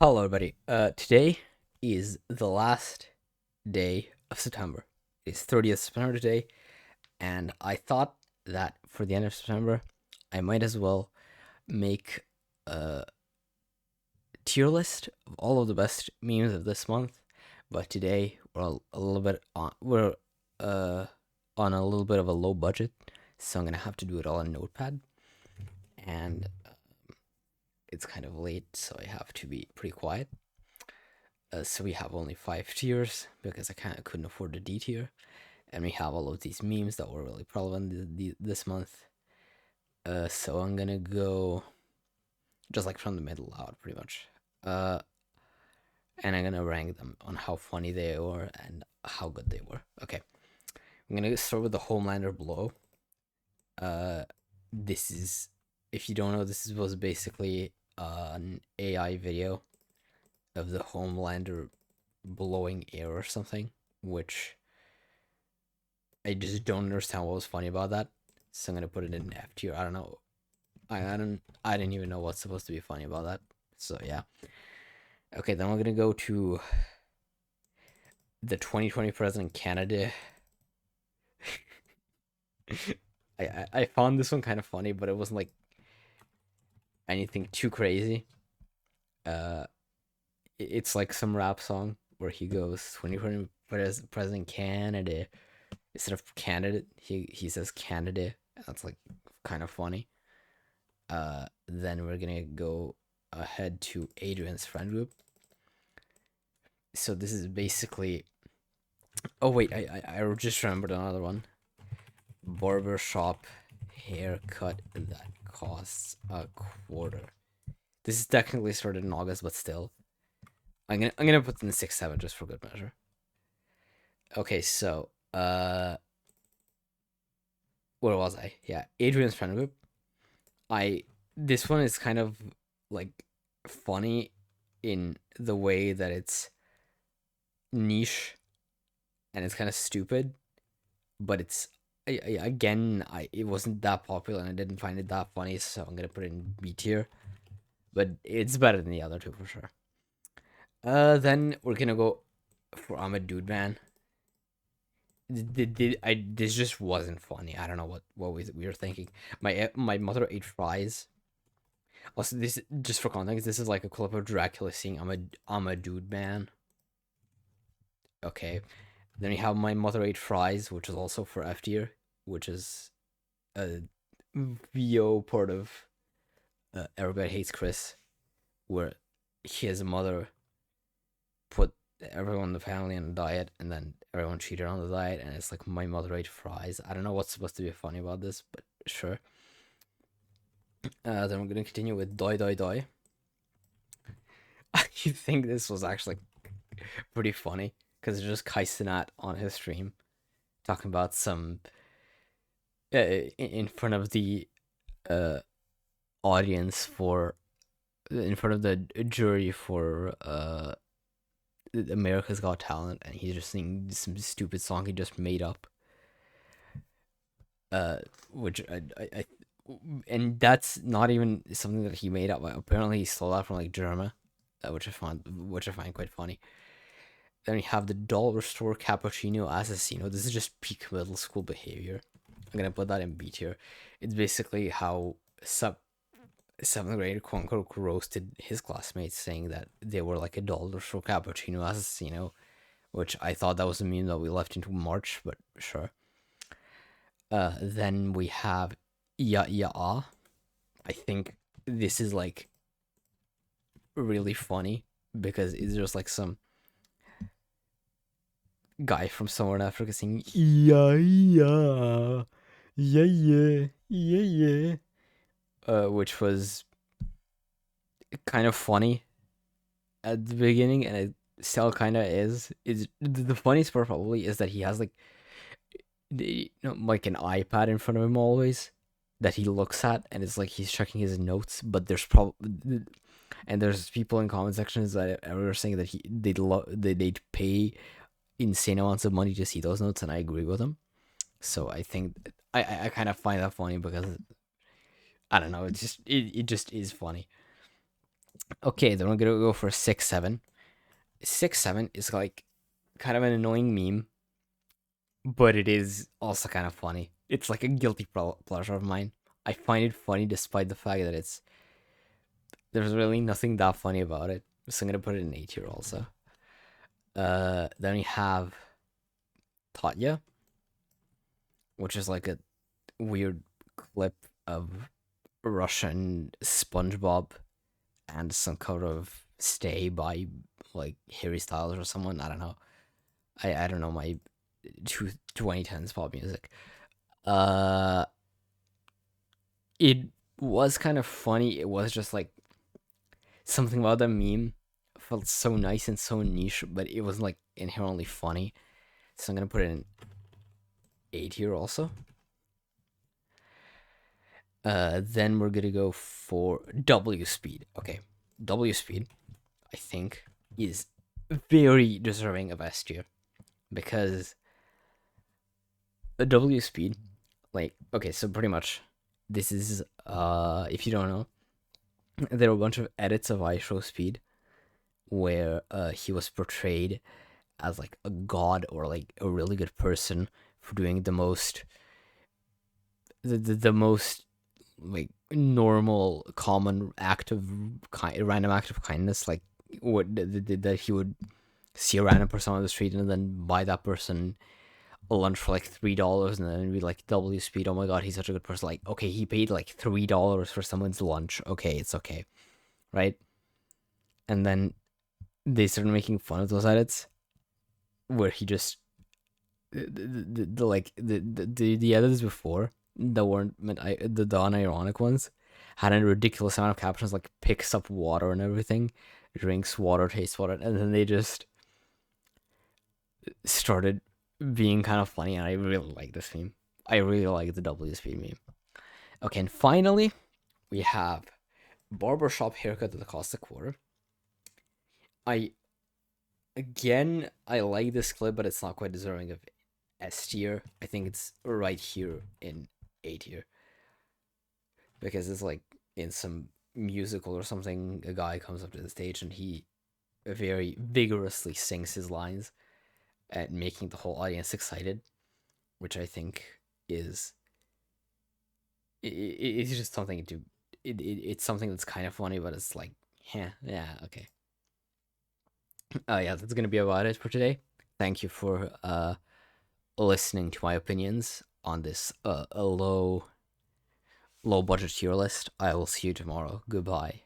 Hello, everybody. Today is the last day of September. It's 30th September today, and I thought that for the end of September, I might as well make a tier list of all of the best memes of this month. But today a little bit on a little bit of a low budget, so I'm gonna have to do it all in Notepad, and it's kind of late, so I have to be pretty quiet. So we have only 5 tiers because I kind of couldn't afford the D tier, and we have all of these memes that were really relevant this month. So I'm gonna go just like from the middle out, pretty much. Uh, and I'm gonna rank them on how funny they were and how good they were. Okay, I'm gonna start with the Homelander blow. Uh, this is, if you don't know, was basically an AI video of the Homelander blowing air or something, which I just don't understand what was funny about that. So I'm gonna put it in F tier. I don't know. I didn't even know what's supposed to be funny about that. So yeah. Okay, then we're gonna go to the 2020 president candidate. I found this one kind of funny, but it wasn't like anything too crazy. Uh, it's like some rap song where he goes 2020 president candidate instead of candidate. He says candidate. That's like kind of funny. Then we're gonna go ahead to Adrian's friend group. So this is basically. Oh wait, I just remembered another one. Barbershop haircut that costs a quarter. This is technically started in August, but still, I'm gonna put in 6-7 just for good measure. Okay, so where was I? Yeah, Adrian's friend group. This one is kind of like funny in the way that it's niche and it's kind of stupid, but it's again it wasn't that popular and I didn't find it that funny, so I'm gonna put it in B tier. But it's better than the other two for sure. Then we're gonna go for I'm a Dude Man. This just wasn't funny. I don't know what we were thinking. My mother ate fries. Also, this just for context, this is like a clip of Dracula saying I'm a Dude Man. Okay, then we have my mother ate fries, which is also for F tier, which is a VO part of Everybody Hates Chris, where his mother put everyone in the family on a diet, and then everyone cheated on the diet, and it's like my mother ate fries. I don't know what's supposed to be funny about this, but sure. Then we're gonna continue with Doi Doi Doi. I think this was actually pretty funny because it's just Kai Cenat on his stream talking about some in front of the uh audience for in front of the jury for America's Got Talent, and he's just singing some stupid song he just made up. Which I and that's not even something that he made up. Apparently, he stole that from like German, which I find quite funny. Then we have the dollar store cappuccino assassino. This is just peak middle school behavior. I'm gonna put that in B tier. It's basically how seventh grade quote unquote roasted his classmates, saying that they were like a dollar store cappuccino assassino, which I thought that was a meme that we left into March, but sure. Then we have Ya Ya Ah. I think this is like really funny because it's just like some guy from somewhere in Africa singing Yeah Yeah Yeah Yeah Yeah Yeah, which was kind of funny at the beginning, and it still kind of is. Is the funniest part probably is that he has like like an iPad in front of him always that he looks at, and it's like he's checking his notes. But there's probably and there's people in comment sections that are saying that they'd pay insane amounts of money to see those notes, and I agree with them. So I think I kind of find that funny because I don't know. It just is funny. Okay, then we're gonna go for 6-7. 6-7 is like kind of an annoying meme, but it is also kind of funny. It's like a guilty pleasure of mine. I find it funny despite the fact that there's really nothing that funny about it. So I'm gonna put it in A tier also. Then we have Tatya, which is like a weird clip of Russian SpongeBob and some kind of Stay by like Harry Styles or someone. I don't know. I don't know my 2010s pop music. Uh, it was kind of funny. It was just like something about the meme felt so nice and so niche, but it was like inherently funny. So I'm gonna put it in A tier also. Then we're gonna go for W speed. Okay, W speed, I think, is very deserving of S tier because the W speed, like, okay, so pretty much, this is if you don't know, there are a bunch of edits of iShow Speed where he was portrayed as like a god or like a really good person for doing the most like normal common act of random act of kindness, like what that he would see a random person on the street and then buy that person a lunch for like $3 and then be like, W speed, oh my god, he's such a good person. Like, okay, he paid like $3 for someone's lunch, okay, it's okay, right? And then they started making fun of those edits where he just the edits before that weren't meant, the unironic ones had a ridiculous amount of captions like picks up water and everything, drinks water, tastes water, and then they just started being kind of funny, and I really like this meme. I really like the W speed meme. Okay, and finally we have barbershop haircut at the cost of quarter. I I like this clip, but it's not quite deserving of S tier. I think it's right here in A tier because it's like in some musical or something, a guy comes up to the stage and he very vigorously sings his lines and making the whole audience excited, which I think is it's just something to it's something that's kind of funny, but it's like yeah, okay. Yeah, that's gonna be about it for today. Thank you for listening to my opinions on this a low budget tier list. I will see you tomorrow. Goodbye.